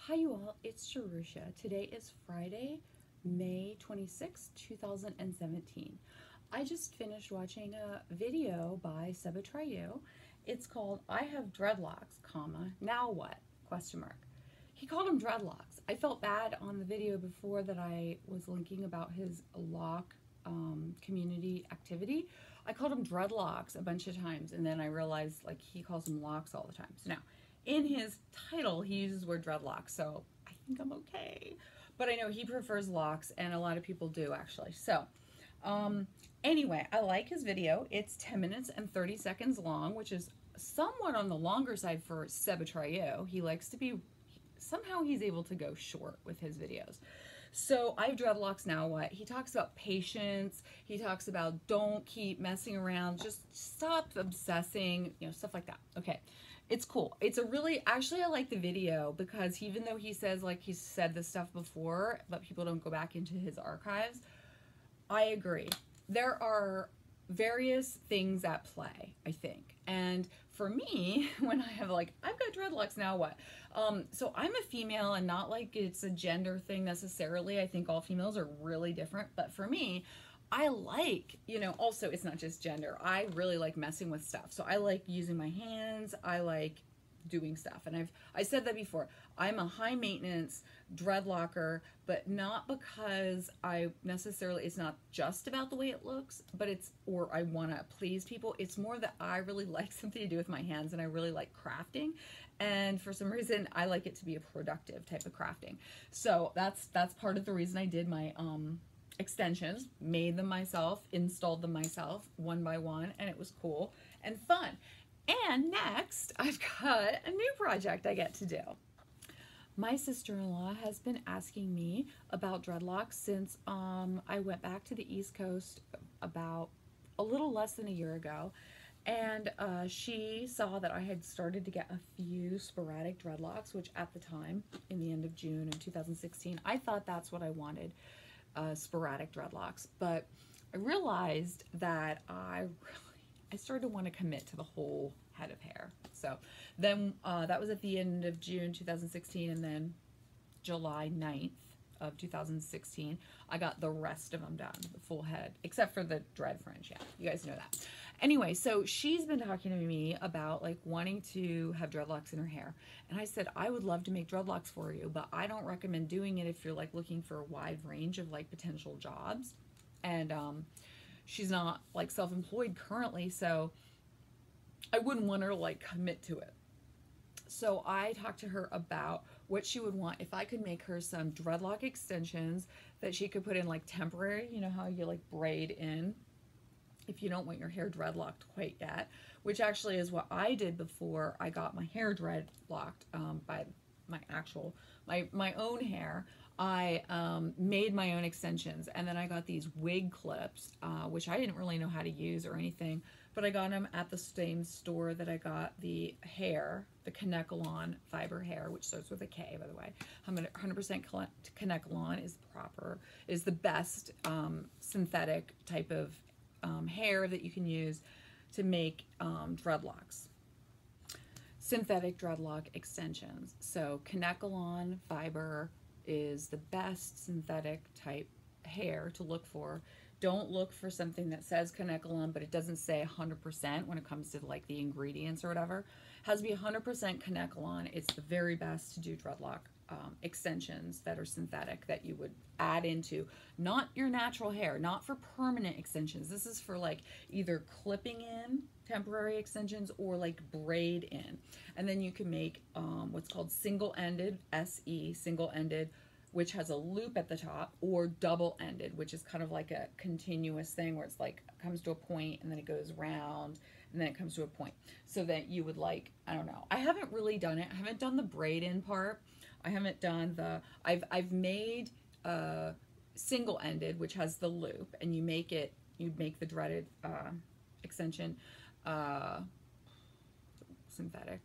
Hi you all, it's Jerusha. Today is Friday, May 26, 2017. I just finished watching a video by SebAtreyu. It's called I Have Dreadlocks, comma, now what? Question mark. He called them dreadlocks. I felt bad on the video before that I was linking about his lock community activity. I called him dreadlocks a bunch of times, and then I realized like he calls them locks all the time. So now in his title he uses the word dreadlocks, so I think I'm okay. But I know he prefers locks, and a lot of people do actually. So anyway, I like his video. It's 10 minutes and 30 seconds long, which is somewhat on the longer side for SebAtreyu. He likes to be, somehow he's able to go short with his videos. So I have dreadlocks, now what? He talks about patience. He talks about don't keep messing around. Just stop obsessing, you know, stuff like that. Okay. It's cool. It's a really, actually I like the video because even though he says like he's said this stuff before, but people don't go back into his archives, I agree. There are various things at play, I think. And for me, when I have like, I've got dreadlocks, now what? So I'm a female, and not like it's a gender thing necessarily. I think all females are really different. But for me, I like, you know, also it's not just gender. I really like messing with stuff. So I like using my hands. I like doing stuff. And I said that before. I'm a high maintenance dreadlocker, but not because I necessarily, it's not just about the way it looks, but it's, or I want to please people. It's more that I really like something to do with my hands, and I really like crafting. And for some reason, I like it to be a productive type of crafting. So that's part of the reason I did my, extensions, made them myself, installed them myself one by one, and it was cool and fun. And next, I've got a new project I get to do. My sister-in-law has been asking me about dreadlocks since I went back to the East Coast about a little less than a year ago, and she saw that I had started to get a few sporadic dreadlocks, which at the time, in the end of June of 2016, I thought that's what I wanted. Sporadic dreadlocks, but I realized that I started to want to commit to the whole head of hair. So then that was at the end of June 2016, and then July 9th of 2016 I got the rest of them done, the full head, except for the dread fringe. Yeah, you guys know that. Anyway, so she's been talking to me about like wanting to have dreadlocks in her hair, and I said I would love to make dreadlocks for you, but I don't recommend doing it if you're like looking for a wide range of like potential jobs. And she's not like self-employed currently, so I wouldn't want her to like commit to it. So I talked to her about what she would want if I could make her some dreadlock extensions that she could put in like temporary, you know how you like braid in if you don't want your hair dreadlocked quite yet, which actually is what I did before I got my hair dreadlocked by my own hair. I made my own extensions, and then I got these wig clips, which I didn't really know how to use or anything, but I got them at the same store that I got the hair, the Kanekalon fiber hair, which starts with a K, by the way. 100% Kanekalon is the best synthetic type of hair that you can use to make dreadlocks. Synthetic dreadlock extensions. So Kanekalon fiber is the best synthetic type hair to look for. Don't look for something that says Kanekalon, but it doesn't say 100% when it comes to like the ingredients or whatever. It has to be 100% Kanekalon. It's the very best to do dreadlock extensions that are synthetic, that you would add into, not your natural hair, not for permanent extensions. This is for like either clipping in temporary extensions or like braid in. And then you can make what's called single-ended, SE, single-ended, which has a loop at the top, or double-ended, which is kind of like a continuous thing where it's like comes to a point and then it goes round and then it comes to a point. So that you would like, I don't know. I haven't really done it. I haven't done the braid in part. I haven't done the, I've made single-ended, which has the loop, and you make it, you'd make the dreaded extension synthetic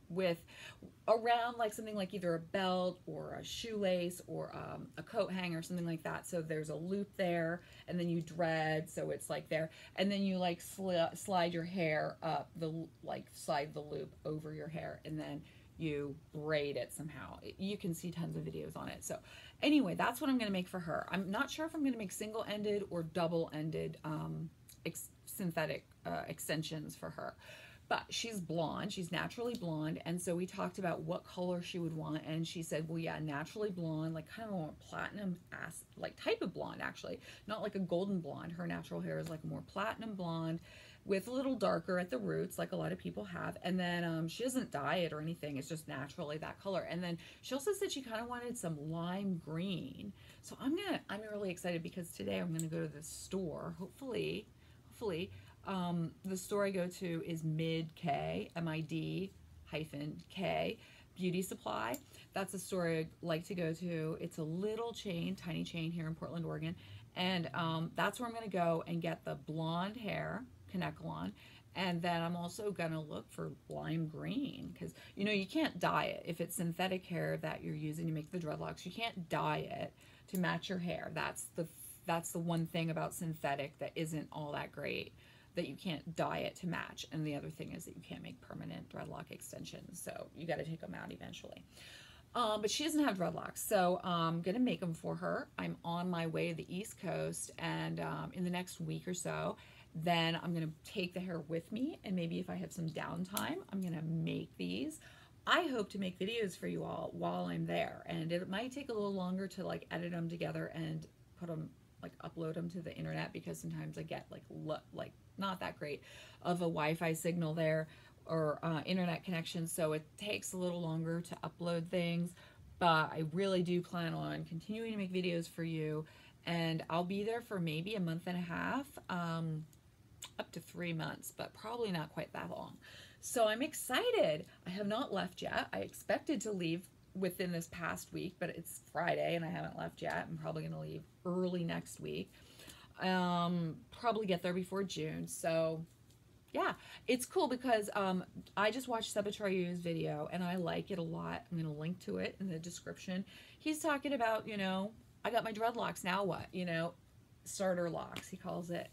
with around like something like either a belt or a shoelace or a coat hanger, something like that. So there's a loop there, and then you dread, so it's like there, and then you like slide your hair up, slide the loop over your hair, and then you braid it somehow. You can see tons of videos on it. So anyway, that's what I'm going to make for her. I'm not sure if I'm going to make single-ended or double-ended synthetic extensions for her. But she's blonde, she's naturally blonde, and so we talked about what color she would want, and she said, well, yeah, naturally blonde, like kind of a more platinum like type of blonde, actually, not like a golden blonde. Her natural hair is like a more platinum blonde with a little darker at the roots, like a lot of people have, and then she doesn't dye it or anything, it's just naturally that color. And then she also said she kind of wanted some lime green. So I'm really excited because today I'm gonna go to the store, hopefully, the store I go to is MID-K, MID-K, Beauty Supply. That's a store I like to go to. It's a little chain, tiny chain here in Portland, Oregon. And that's where I'm going to go and get the blonde hair, Kanekalon. And then I'm also going to look for lime green because, you know, you can't dye it. If it's synthetic hair that you're using to make the dreadlocks, you can't dye it to match your hair. That's the one thing about synthetic that isn't all that great, that you can't dye it to match. And the other thing is that you can't make permanent dreadlock extensions, so you got to take them out eventually. But she doesn't have dreadlocks, so I'm gonna make them for her. I'm on my way to the East Coast, and in the next week or so, then I'm gonna take the hair with me, and maybe if I have some downtime, I'm gonna make these. I hope to make videos for you all while I'm there, and it might take a little longer to like edit them together and put them, like upload them to the internet, because sometimes I get like not that great of a Wi-Fi signal there or internet connection, so it takes a little longer to upload things. But I really do plan on continuing to make videos for you, and I'll be there for maybe a month and a half, up to 3 months, but probably not quite that long. So I'm excited. I have not left yet. I expected to leave within this past week, but it's Friday and I haven't left yet. I'm probably going to leave early next week. Probably get there before June. So yeah, it's cool because I just watched SebAtreyu's video and I like it a lot. I'm going to link to it in the description. He's talking about, you know, I got my dreadlocks, now what? You know, starter locks, he calls it.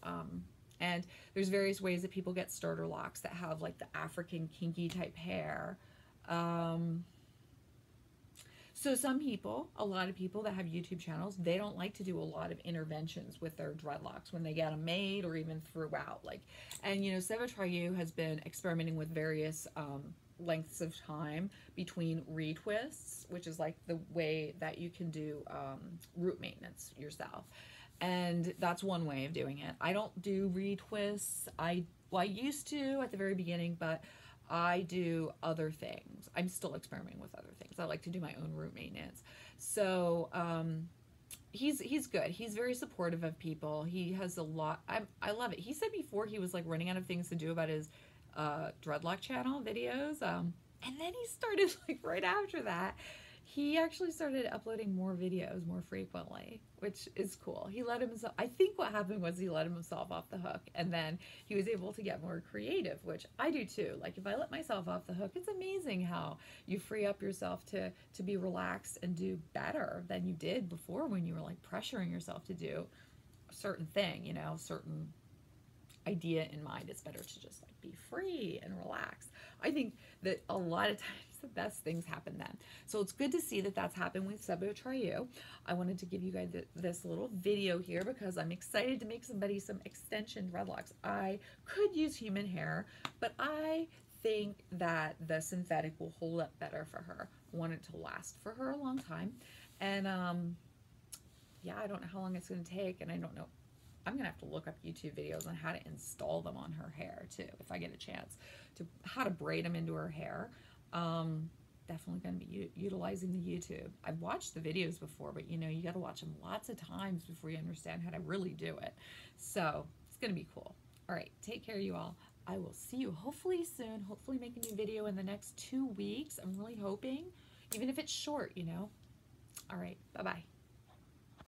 And there's various ways that people get starter locks that have like the African kinky type hair. So some people, a lot of people that have YouTube channels, they don't like to do a lot of interventions with their dreadlocks when they get them made or even throughout. Like, and you know, SebAtreyu has been experimenting with various lengths of time between retwists, which is like the way that you can do root maintenance yourself. And that's one way of doing it. I don't do retwists. I used to at the very beginning, but I do other things. I'm still experimenting with other things. I like to do my own root maintenance. So he's good. He's very supportive of people. He has a lot. I love it. He said before he was like running out of things to do about his dreadlock channel videos. And then he started like right after that, he actually started uploading more videos more frequently, which is cool. He let himself, I think what happened was he let himself off the hook, and then he was able to get more creative, which I do too. Like if I let myself off the hook, it's amazing how you free up yourself to be relaxed and do better than you did before when you were like pressuring yourself to do a certain thing, you know, certain idea in mind. It's better to just like be free and relax. I think that a lot of times the best things happen then. So it's good to see that that's happened with SebAtreyu. I wanted to give you guys this little video here because I'm excited to make somebody some extension dreadlocks. I could use human hair, but I think that the synthetic will hold up better for her. I want it to last for her a long time. And yeah, I don't know how long it's going to take, and I don't know. I'm going to have to look up YouTube videos on how to install them on her hair too, if I get a chance, to how to braid them into her hair. Definitely going to be utilizing the YouTube. I've watched the videos before, but you know, you got to watch them lots of times before you understand how to really do it. So it's going to be cool. All right, take care, you all. I will see you hopefully soon, hopefully make a new video in the next 2 weeks. I'm really hoping, even if it's short, you know. All right, bye-bye.